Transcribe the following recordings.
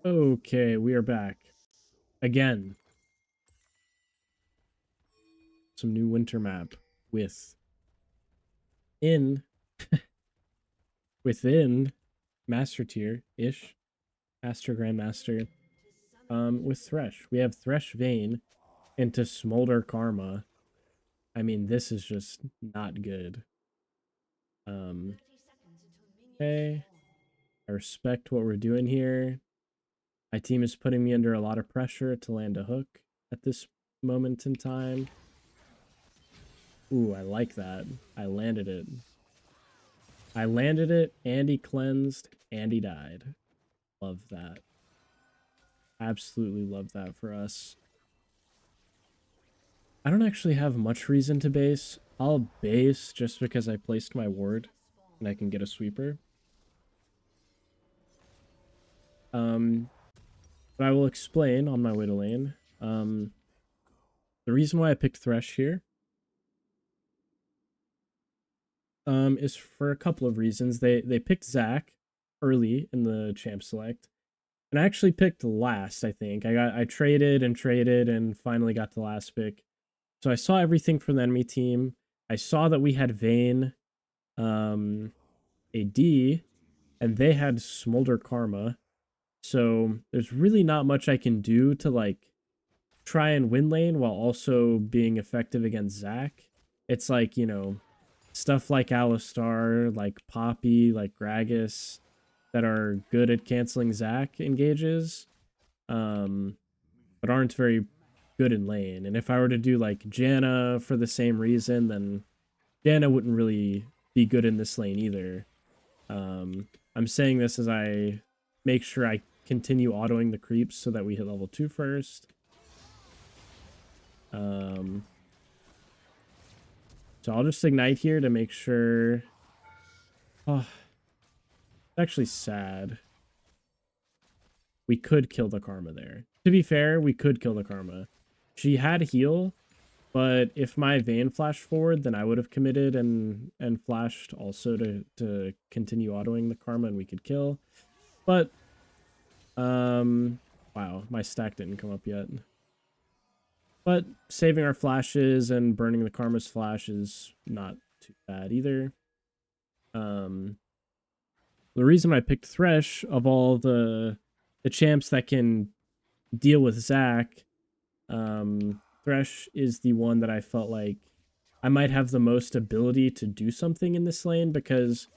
Okay, we are back. Again. Some new winter map with in within master tier-ish. Master Grandmaster. With Thresh. We have Thresh Vayne into Smolder Karma. I mean, this is just not good. Okay. I respect what we're doing here. My team is putting me under a lot of pressure to land a hook at this moment in time. Ooh, I like that. I landed it. I landed it, and he cleansed, and he died. Love that. Absolutely love that for us. I don't actually have much reason to base. I'll base just because I placed my ward and I can get a sweeper. But I will explain on my way to lane. The reason why I picked Thresh here is for a couple of reasons. They picked Zac early in the champ select, and I actually picked last. I think I traded and finally got the last pick. So I saw everything from the enemy team. I saw that we had Vayne, AD, and they had Smolder Karma. So there's really not much I can do to like try and win lane while also being effective against Zac. It's like, stuff like Alistar, like Poppy, like Gragas that are good at canceling Zac engages, but aren't very good in lane. And if I were to do like Janna for the same reason, then Janna wouldn't really be good in this lane either. I'm saying this as I make sure I continue autoing the creeps so that we hit level 2 first. So I'll just ignite here to make sure. Oh, it's actually sad. We could kill the Karma there. To be fair, we could kill the Karma. She had heal, but if my Vayne flashed forward, then I would have committed and flashed also to continue autoing the Karma and we could kill. But wow, my stack didn't come up yet. But saving our flashes and burning the Karma's flash is not too bad either. The reason I picked Thresh of all the champs that can deal with Zac, Thresh is the one that I felt like I might have the most ability to do something in this lane because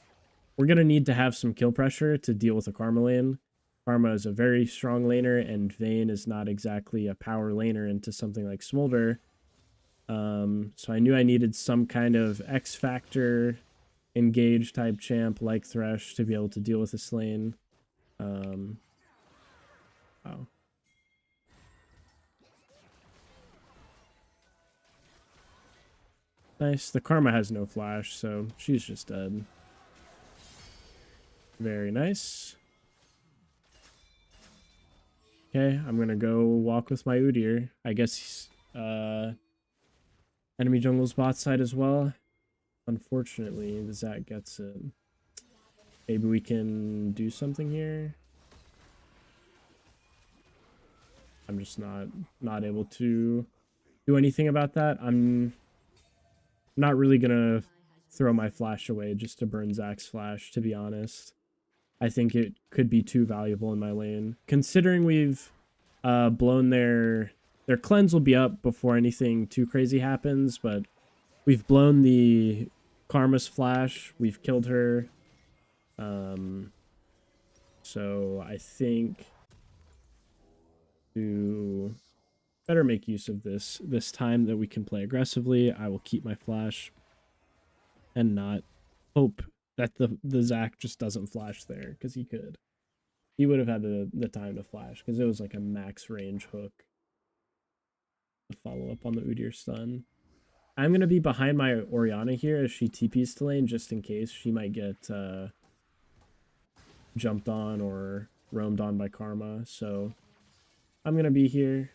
we're going to need to have some kill pressure to deal with a Karma lane. Karma is a very strong laner, and Vayne is not exactly a power laner into something like Smolder. So I knew I needed some kind of X Factor engage type champ like Thresh to be able to deal with this lane. Wow. Nice. The Karma has no flash, so she's just dead. Very nice. Okay, I'm gonna go walk with my Udyr. I guess enemy jungle's bot side as well. Unfortunately, the Zac gets it. Maybe we can do something here. I'm just not able to do anything about that. I'm not really gonna throw my flash away just to burn Zac's flash, to be honest. I think it could be too valuable in my lane. Considering we've blown their cleanse will be up before anything too crazy happens, but we've blown the Karma's flash. We've killed her. So I think to better make use of this time that we can play aggressively, I will keep my flash and not hope that the Zac just doesn't flash there, because he could. He would have had the time to flash because it was like a max range hook to follow up on the Udyr stun. I'm going to be behind my Orianna here as she TPs to lane just in case. She might get jumped on or roamed on by Karma. So I'm going to be here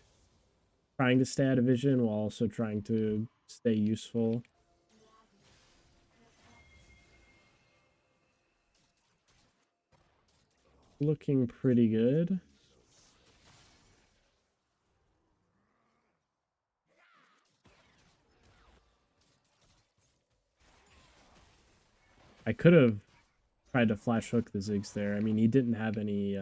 trying to stay out of vision while also trying to stay useful. Looking pretty good. I could have tried to flash hook the Ziggs there. I mean, he didn't have any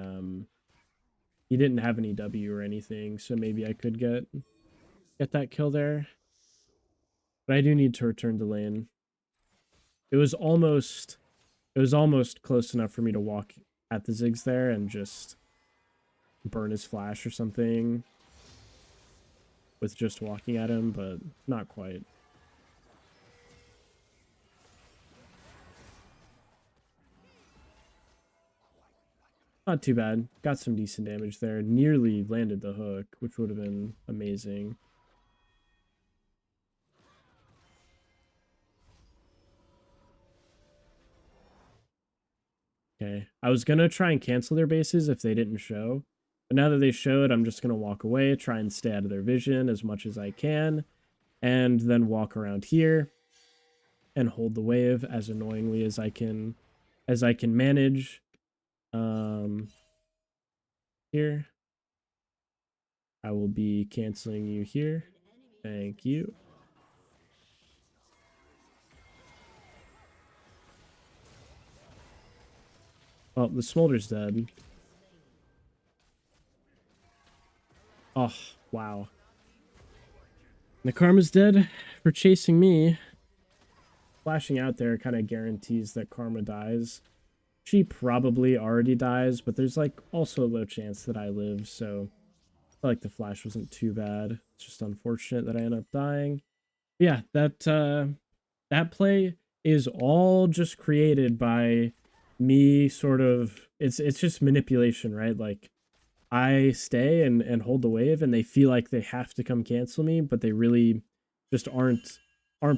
W or anything, so maybe I could get that kill there. But I do need to return to lane. It was almost close enough for me to walk at the Ziggs there and just burn his flash or something with just walking at him, but not quite. Not too bad. Got some decent damage there. Nearly landed the hook, which would have been amazing. Okay. I was going to try and cancel their bases if they didn't show. But now that they showed, I'm just going to walk away, try and stay out of their vision as much as I can, and then walk around here and hold the wave as annoyingly as I can manage. Here. I will be canceling you here. Thank you. Oh, the smolder's dead. Oh, wow. The Karma's dead for chasing me. Flashing out there kind of guarantees that Karma dies. She probably already dies, but there's like also a low chance that I live, so I feel like the flash wasn't too bad. It's just unfortunate that I end up dying. But yeah, that play is all just created by me sort of it's just manipulation, right? Like I stay and hold the wave and they feel like they have to come cancel me, but they really just aren't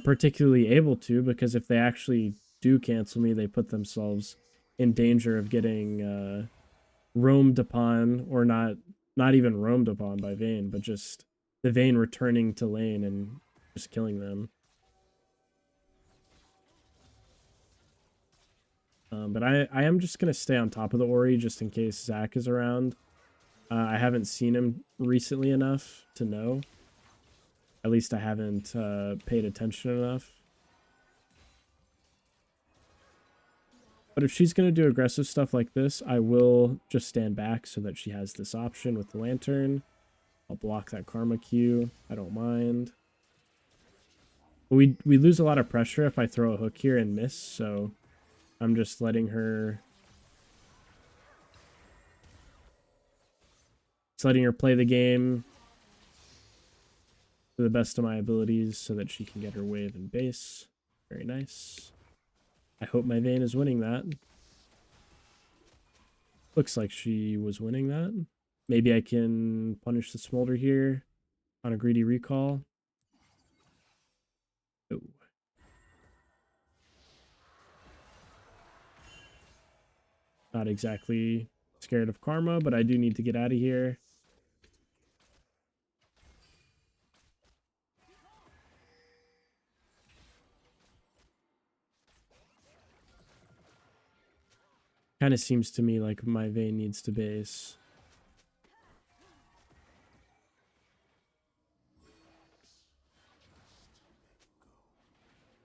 particularly able to, because if they actually do cancel me, they put themselves in danger of getting roamed upon, or not even roamed upon by Vayne, but just the Vayne returning to lane and just killing them. But I am just going to stay on top of the Ori just in case Zach is around. I haven't seen him recently enough to know. At least I haven't paid attention enough. But if she's going to do aggressive stuff like this, I will just stand back so that she has this option with the lantern. I'll block that Karma Q. I don't mind. But we lose a lot of pressure if I throw a hook here and miss, so I'm just letting her... Just letting her play the game to the best of my abilities so that she can get her wave and base. Very nice. I hope my Vayne is winning that. Looks like she was winning that. Maybe I can punish the Smolder here on a greedy recall. Oh. Not exactly scared of Karma, but I do need to get out of here. Kind of seems to me like my Vayne needs to base.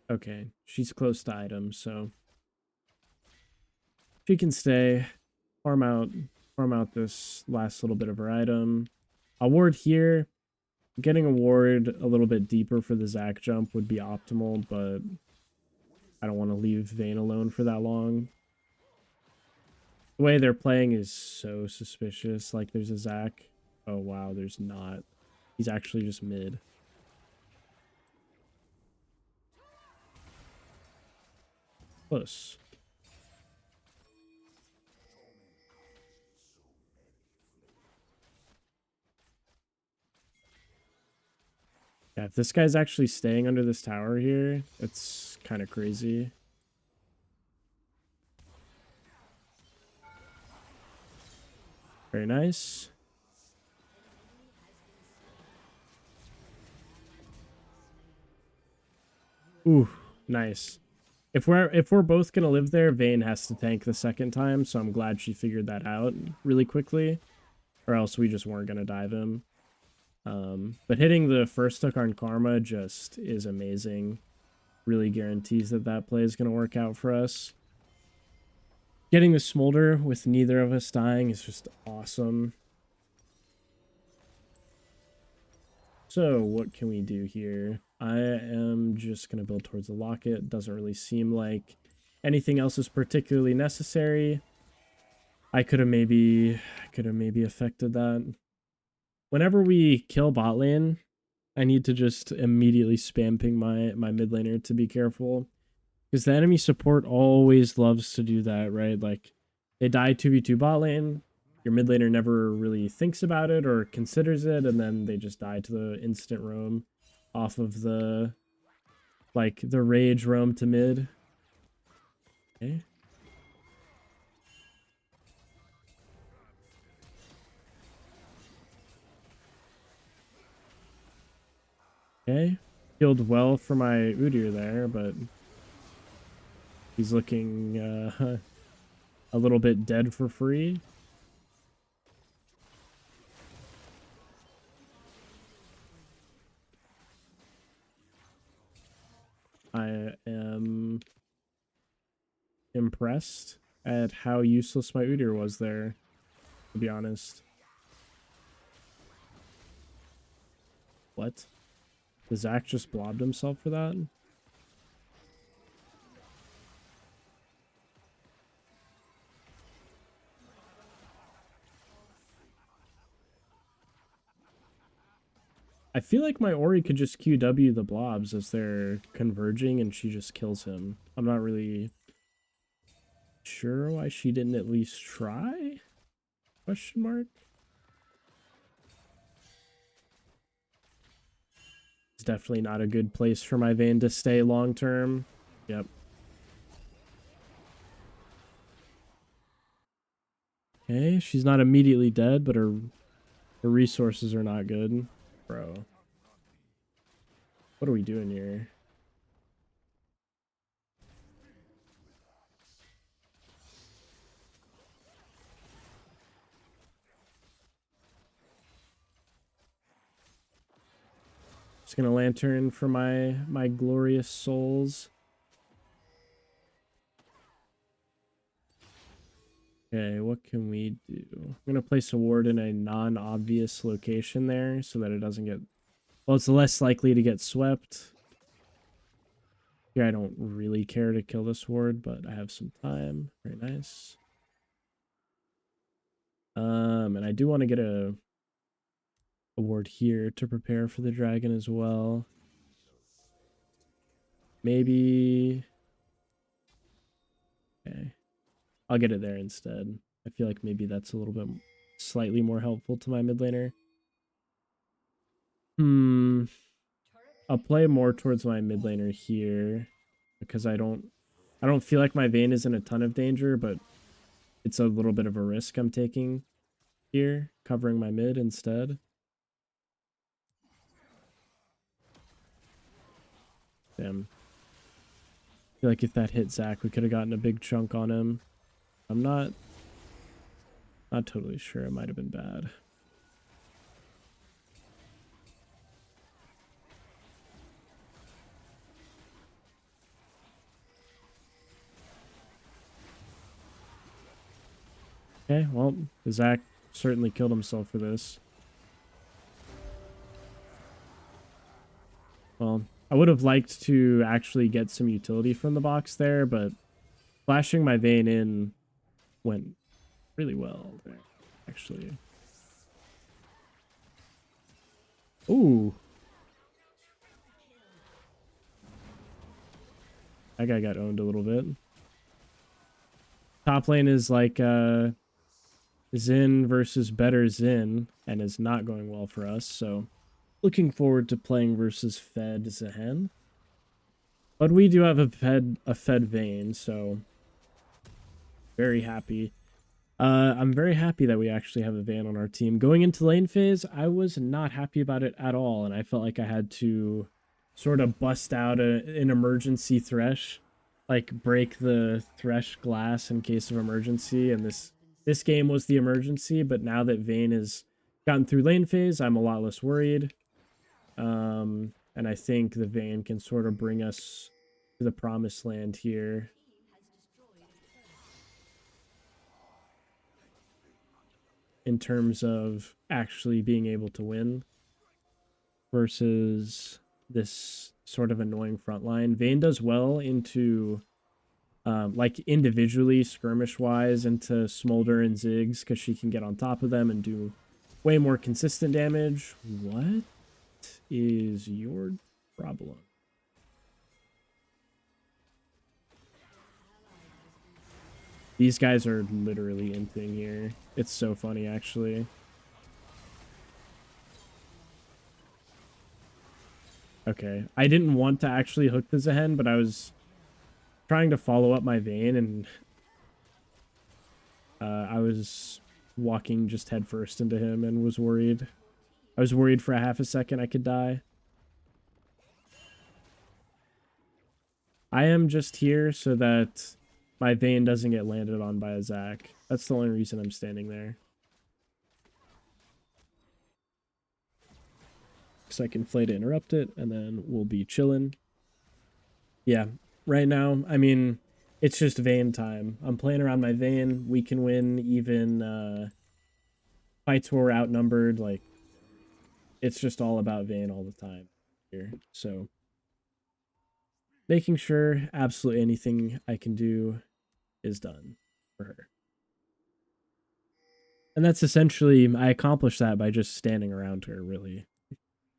Okay, she's close to item, so she can stay. Farm out this last little bit of her item. I'll ward here. Getting a ward a little bit deeper for the Zac jump would be optimal, but I don't want to leave Vayne alone for that long. The way they're playing is so suspicious. Like, there's a Zac. Oh, wow, there's not. He's actually just mid. Close. Yeah, if this guy's actually staying under this tower here, it's kind of crazy. Very nice. Ooh, nice. If we're both gonna live there, Vayne has to tank the second time, so I'm glad she figured that out really quickly, or else we just weren't gonna dive him. But hitting the first hook on Karma just is amazing. Really guarantees that that play is gonna work out for us. Getting the smolder with neither of us dying is just awesome. So what can we do here? I am just going to build towards the locket. Doesn't really seem like anything else is particularly necessary. I could have maybe affected that. Whenever we kill bot lane, I need to just immediately spam ping my mid laner to be careful. Because the enemy support always loves to do that, right? Like, they die 2v2 bot lane, your mid laner never really thinks about it or considers it, and then they just die to the instant roam off of the, like, the rage roam to mid. Okay. Okay. Healed well for my Udyr there, but he's looking a little bit dead for free. I am impressed at how useless my Udyr was there, to be honest. What? Zach just blobbed himself for that? I feel like my Ori could just QW the blobs as they're converging and she just kills him. I'm not really sure why she didn't at least try? Question mark? It's definitely not a good place for my Vayne to stay long term. Yep. Okay, she's not immediately dead, but her resources are not good. Bro. What are we doing here? Just gonna lantern for my glorious souls. Okay, what can we do? I'm gonna place a ward in a non-obvious location there so that it doesn't get... Well, it's less likely to get swept. Here, I don't really care to kill this ward, but I have some time. Very nice. And I do want to get a ward here to prepare for the dragon as well. Maybe... Okay. I'll get it there instead. I feel like maybe that's a little bit slightly more helpful to my mid laner. I'll play more towards my mid laner here because I don't feel like my Vayne is in a ton of danger, but it's a little bit of a risk I'm taking here, covering my mid instead. Damn. I feel like if that hit Zach, we could have gotten a big chunk on him. I'm not totally sure. It might have been bad. Okay, well, Zach certainly killed himself for this. Well, I would have liked to actually get some utility from the box there, but flashing my Vayne in went really well there, actually. Ooh. That guy got owned a little bit. Top lane is like Xin versus better Xin, and is not going well for us, so looking forward to playing versus Fed Zehen. But we do have a Fed Vayne, so very happy. I'm very happy that we actually have a Vayne on our team. Going into lane phase, I was not happy about it at all, and I felt like I had to sort of bust out an emergency Thresh, like break the Thresh glass in case of emergency, and this game was the emergency, but now that Vayne has gotten through lane phase, I'm a lot less worried. And I think the Vayne can sort of bring us to the promised land here. in terms of actually being able to win versus this sort of annoying front line. Vayne does well into like individually skirmish wise into Smolder and Ziggs because she can get on top of them and do way more consistent damage. What is your problem? These guys are literally inting here. It's so funny, actually. Okay, I didn't want to actually hook the Zehen, but I was trying to follow up my Vayne, and I was walking just headfirst into him and was worried. I was worried for a half a second I could die. I am just here so that my Vayne doesn't get landed on by a Zac. That's the only reason I'm standing there. So I can Flay to interrupt it, and then we'll be chilling. Yeah, right now, I mean, it's just Vayne time. I'm playing around my Vayne. We can win even fights where we're outnumbered. Like, it's just all about Vayne all the time here. So, making sure absolutely anything I can do is done for her. And that's essentially, I accomplished that by just standing around her, really.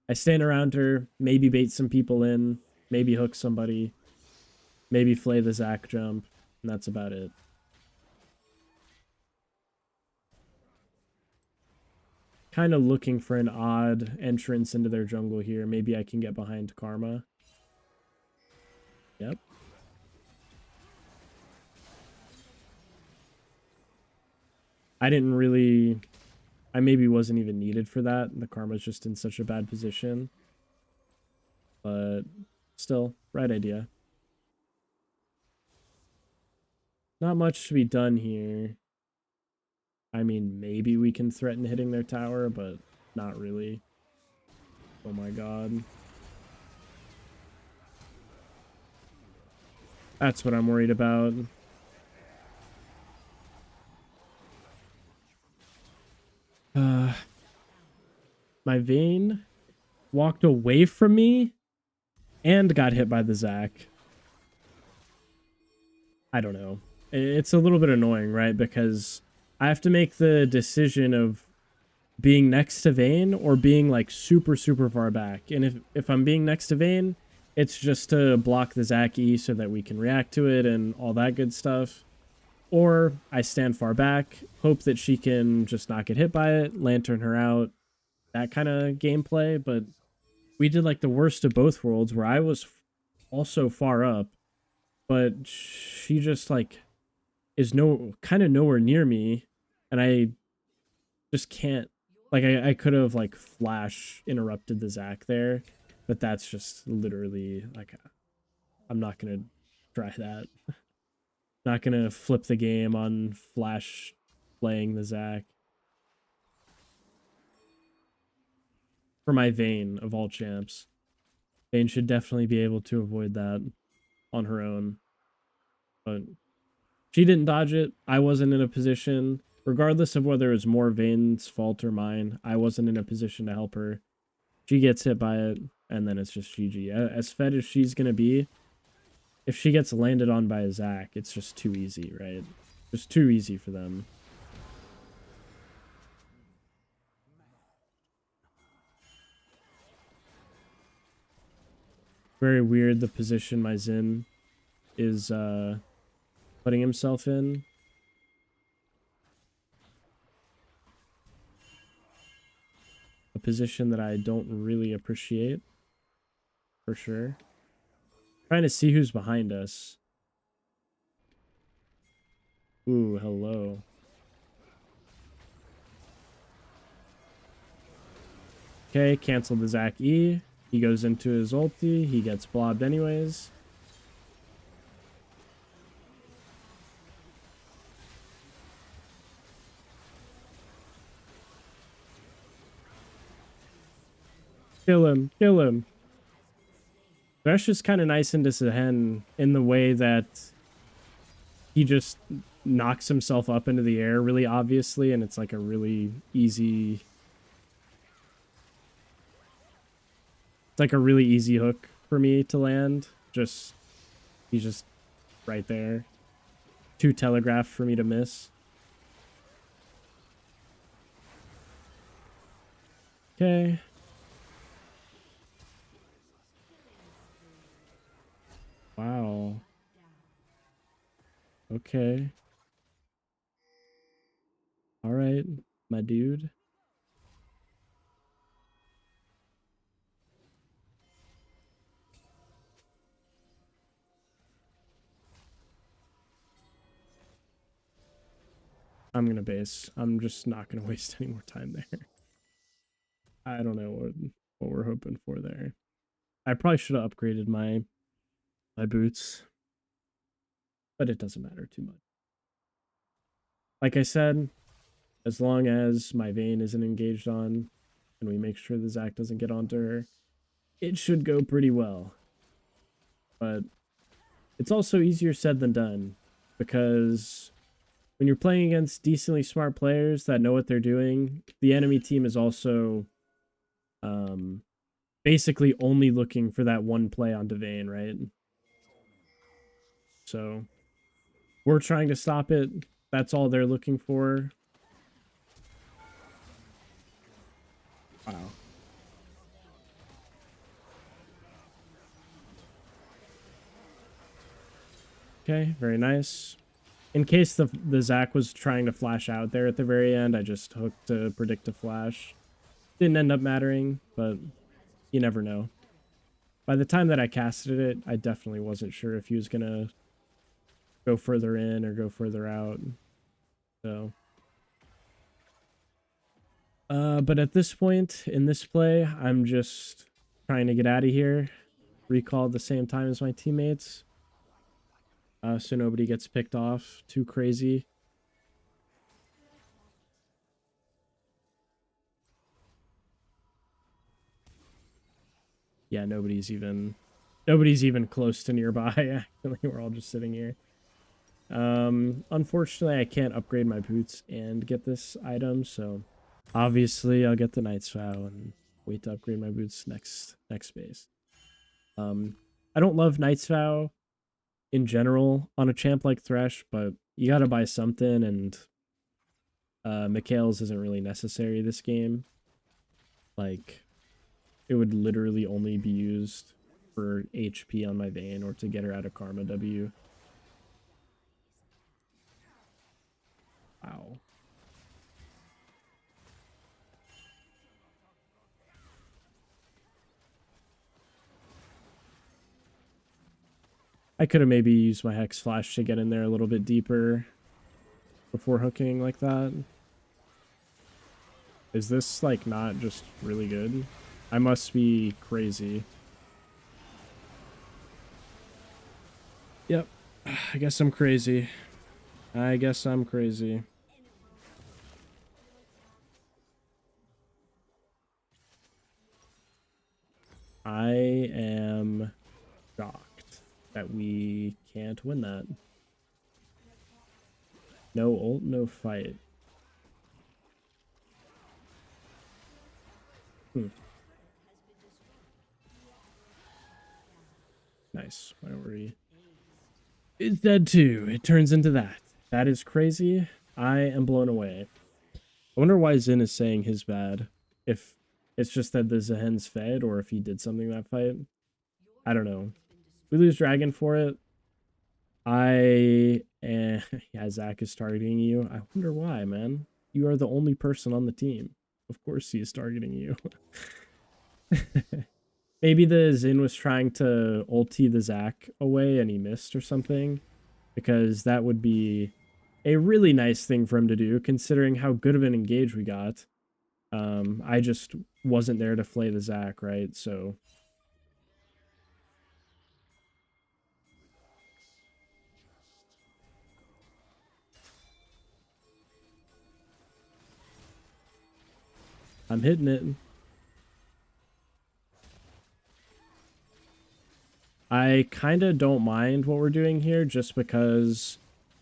I stand around her, maybe bait some people in, maybe hook somebody, maybe Flay the Zac jump, and that's about it. Kind of looking for an odd entrance into their jungle here. Maybe I can get behind Karma. Yep. I didn't really... I maybe wasn't even needed for that. The Karma's just in such a bad position. But still, right idea. Not much to be done here. I mean, maybe we can threaten hitting their tower, but not really. Oh my god. That's what I'm worried about. My Vayne walked away from me and got hit by the Zac. I don't know. It's a little bit annoying, right? Because I have to make the decision of being next to Vayne or being like super, super far back. And if I'm being next to Vayne, it's just to block the Zac E so that we can react to it and all that good stuff. Or I stand far back, hope that she can just not get hit by it, lantern her out, that kind of gameplay. But we did like the worst of both worlds where I was also far up, but she just like is kind of nowhere near me, and I just can't, like, I could have like flash interrupted the Zac there, but that's just literally like, I'm not gonna try that. Not gonna flip the game on flash playing the Zac. For my Vayne of all champs, Vayne should definitely be able to avoid that on her own, but she didn't dodge it. I wasn't in a position, regardless of whether it was more Vayne's fault or mine, I wasn't in a position to help her. She gets hit by it, and then it's just GG. As fed as she's going to be, if she gets landed on by a Zac, it's just too easy, right? Just too easy for them. Very weird the position my Xin is putting himself in. A position that I don't really appreciate, for sure. Trying to see who's behind us. Ooh, hello. Okay, cancel the Zac E. He goes into his ulti. He gets blobbed anyways. Kill him. Kill him. Thresh is kind of nice into Zehen in the way that he just knocks himself up into the air really obviously, and it's like a really easy... It's like a really easy hook for me to land. He's just right there. Too telegraphed for me to miss. Okay. Wow. Okay. All right, my dude. I'm gonna base. I'm just not gonna waste any more time there. I don't know what we're hoping for there. I probably should have upgraded my boots, but it doesn't matter too much. Like I said, as long as my Vayne isn't engaged on, and we make sure the Zac doesn't get onto her, it should go pretty well. But it's also easier said than done, because when you're playing against decently smart players that know what they're doing, the enemy team is also basically only looking for that one play on Vayne, right? So we're trying to stop it. That's all they're looking for. Wow. Okay, very nice. In case the Zac was trying to flash out there at the very end, I just hooked to predict a flash. Didn't end up mattering, but you never know. By the time that I casted it, I definitely wasn't sure if he was going to go further in or go further out. So, but at this point in this play, I'm just trying to get out of here, recall at the same time as my teammates, so nobody gets picked off too crazy. Yeah, nobody's even close to nearby. Actually, we're all just sitting here. Unfortunately, I can't upgrade my boots and get this item, so obviously I'll get the Knight's Vow and wait to upgrade my boots next base. I don't love Knight's Vow in general on a champ like Thresh, but you gotta buy something, and Mikhail's isn't really necessary this game. Like, it would literally only be used for HP on my Vayne or to get her out of Karma W. Wow. I could have maybe used my Hex Flash to get in there a little bit deeper before hooking like that. Is this, like, not just really good? I must be crazy. Yep. I guess I'm crazy. I guess I'm crazy. I am shocked that we can't win that. No ult, no fight. Nice. Why don't we... It's dead too. It turns into that. That is crazy. I am blown away. I wonder why Zin is saying his bad. If it's just that the Zahen's fed, or if he did something that fight. I don't know. We lose Dragon for it. Yeah, Zac is targeting you. I wonder why, man. You are the only person on the team. Of course he is targeting you. Maybe the Zin was trying to ulti the Zac away and he missed or something. Because that would be a really nice thing for him to do, considering how good of an engage we got. I just wasn't there to flay the Zac, right? So... I'm hitting it. I kind of don't mind what we're doing here just because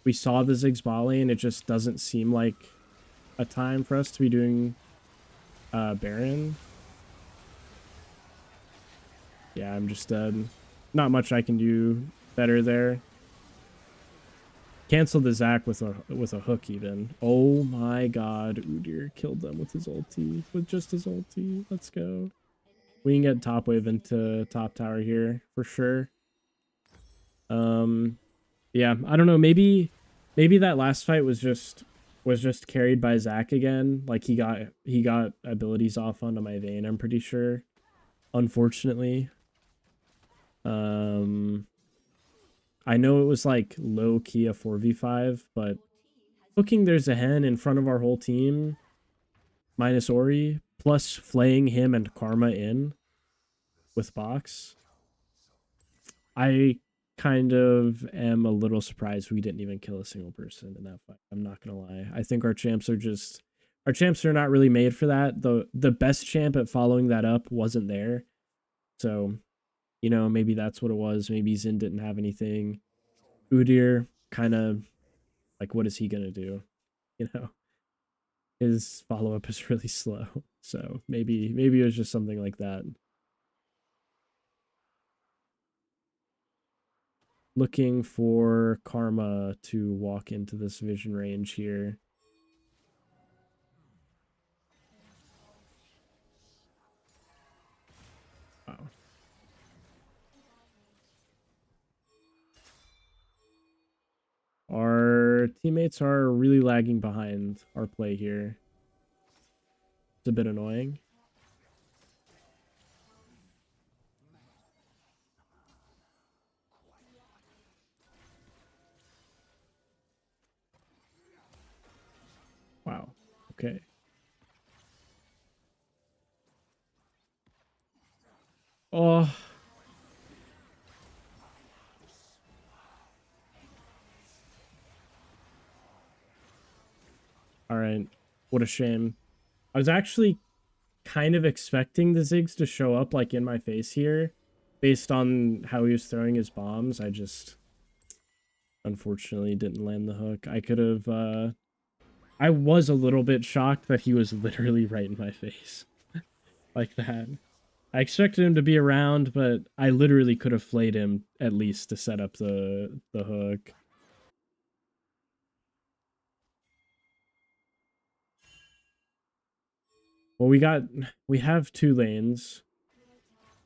we saw the Ziggs bot lane. It just doesn't seem like a time for us to be doing Baron. Yeah, I'm just dead. Not much I can do better there. Cancel the Zac with a hook even. Oh my god, Udyr killed them with his ulti. With just his ulti. Let's go. We can get top wave into top tower here for sure. Yeah, I don't know, maybe that last fight was just carried by Zac again. Like he got abilities off onto my Vayne, I'm pretty sure. Unfortunately. I know it was like low key a 4v5, but looking there's a hen in front of our whole team, minus Ori, plus flaying him and Karma in with box. I kind of am a little surprised we didn't even kill a single person in that fight. I'm not gonna lie. I think our champs are not really made for that. The best champ at following that up wasn't there. So, you know, maybe that's what it was. Maybe Zin didn't have anything. Udyr kind of like, what is he gonna do? You know, his follow up is really slow. So maybe it was just something like that. Looking for Karma to walk into this vision range here. Wow. Our teammates are really lagging behind our play here. It's a bit annoying. Wow. Okay. Oh. All right. What a shame. I was actually kind of expecting the Ziggs to show up like in my face here based on how he was throwing his bombs. I just unfortunately didn't land the hook. I could have I was a little bit shocked that he was literally right in my face like that. I expected him to be around, but I literally could have flayed him at least to set up the hook. Well, we have 2 lanes.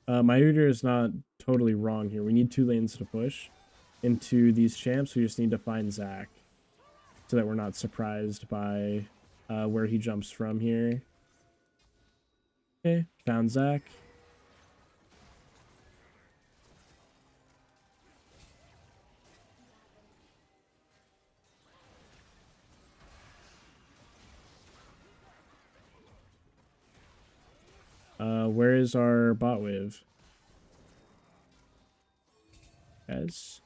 My reader is not totally wrong here. We need 2 lanes to push into these champs. We just need to find Zac so that we're not surprised by where he jumps from here. Okay, found Zac. Where is our bot wave? Guys.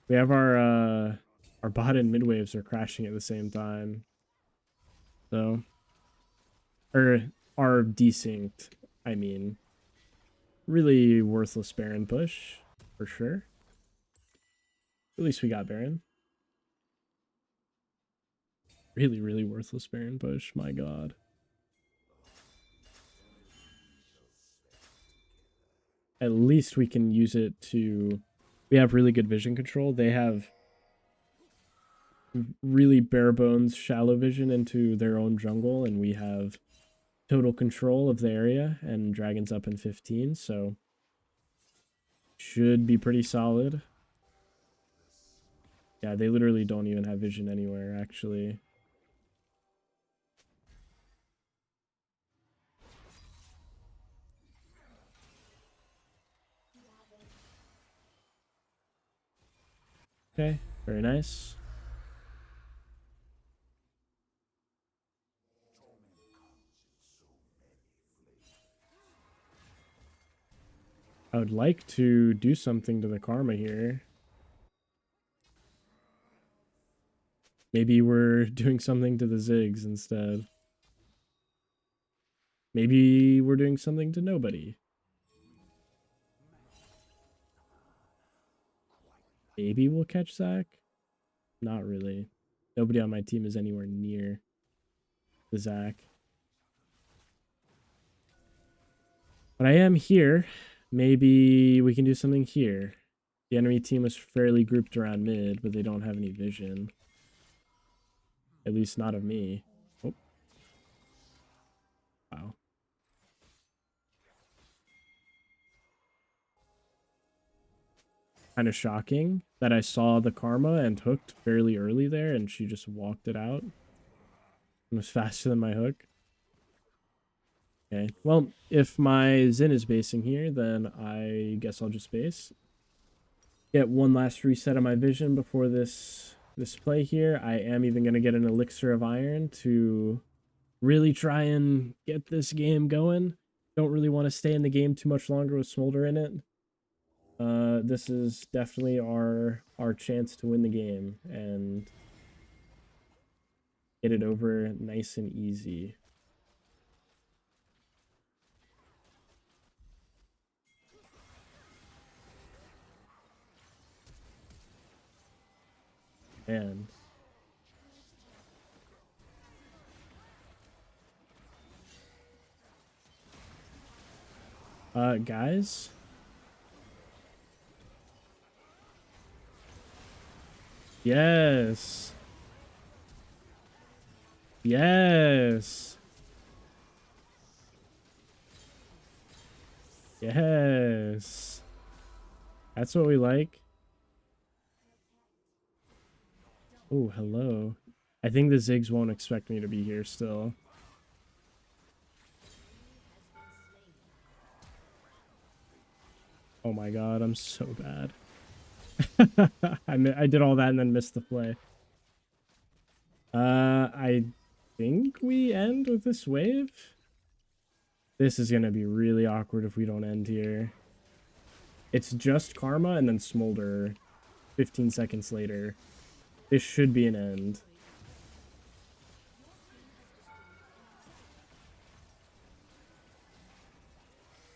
We have our bot and mid waves are crashing at the same time. So or are desynced, I mean. Really worthless Baron push, for sure. At least we got Baron. Really, really worthless Baron push, my god. At least we can use it to... We have really good vision control. They have really bare bones shallow vision into their own jungle, and we have total control of the area, and Dragon's up in 15, so should be pretty solid. Yeah, they literally don't even have vision anywhere, actually. Okay, very nice. I would like to do something to the Karma here. Maybe we're doing something to the Ziggs instead. Maybe we're doing something to nobody. maybe we'll catch Zach. Not really. Nobody on my team is anywhere near the Zach. But I am here. Maybe we can do something here. The enemy team is fairly grouped around mid, but they don't have any vision. At least not of me. Oh. Wow. Kind of shocking that I saw the Karma and hooked fairly early there, and she just walked it out. It was faster than my hook. Okay, well, if my Zin is basing here, then I guess I'll just base. Get one last reset of my vision before this play here. I am even going to get an Elixir of Iron to really try and get this game going. Don't really want to stay in the game too much longer with Smolder in it. This is definitely our chance to win the game and get it over nice and easy. Man. Guys. Yes. Yes. Yes. That's what we like. Oh, hello. I think the Ziggs won't expect me to be here still. Oh my god, I'm so bad. I did all that and then missed the play. I think we end with this wave. This is gonna be really awkward if we don't end here. It's just Karma and then Smolder 15 seconds later. This should be an end.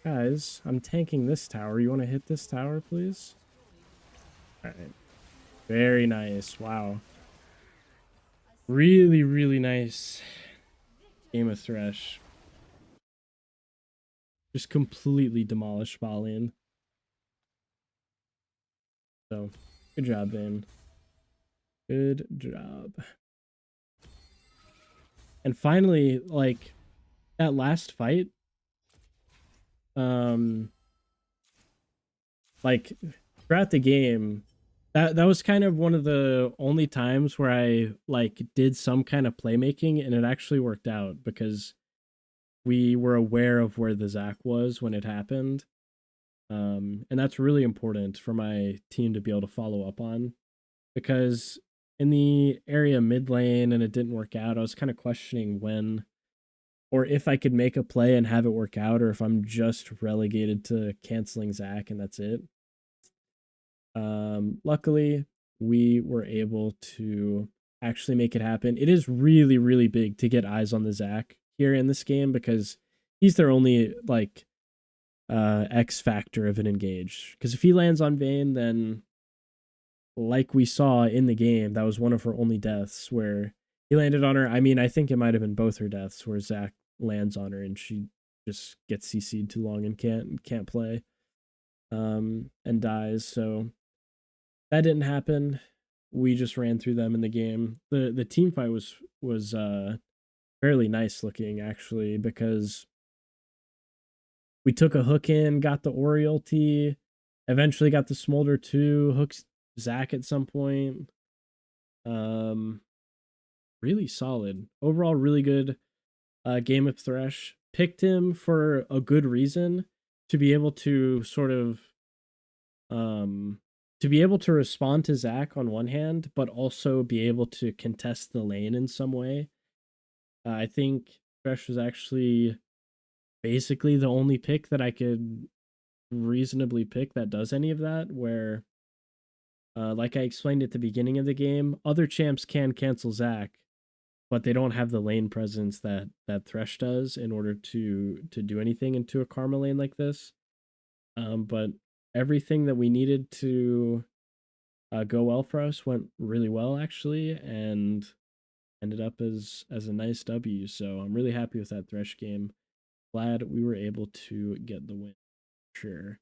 Guys, I'm tanking this tower. You want to hit this tower, please? Alright. Very nice. Wow. Really, really nice game of Thresh. Just completely demolished Balian. So, good job, Vayne. Good job. And finally, like, that last fight, like, throughout the game, that was kind of one of the only times where I, like, did some kind of playmaking, and it actually worked out, because we were aware of where the Zac was when it happened. And that's really important for my team to be able to follow up on, because in the area mid lane and it didn't work out, I was kind of questioning when or if I could make a play and have it work out, or if I'm just relegated to canceling Zac and that's it. Luckily, we were able to actually make it happen. It is really, really big to get eyes on the Zac here in this game, because he's their only, like, X factor of an engage. Because if he lands on Vayne, then, like we saw in the game, that was one of her only deaths where he landed on her. I mean, I think it might have been both her deaths where Zac lands on her and she just gets CC'd too long and can't play, and dies. So that didn't happen. We just ran through them in the game. The team fight was fairly nice looking, actually, because we took a hook in, got the Ori ulti, eventually got the Smolder 2, hooks Zac at some point. Really solid. Overall, really good game of Thresh. Picked him for a good reason, to be able to sort of to be able to respond to Zac on one hand, but also be able to contest the lane in some way. I think Thresh was actually basically the only pick that I could reasonably pick that does any of that, where like I explained at the beginning of the game, other champs can cancel Zac, but they don't have the lane presence that Thresh does in order to do anything into a Karma lane like this. But everything that we needed to go well for us. Went really well actually, and ended up as a nice W. So I'm really happy with that Thresh game. Glad we were able to get the win. Sure.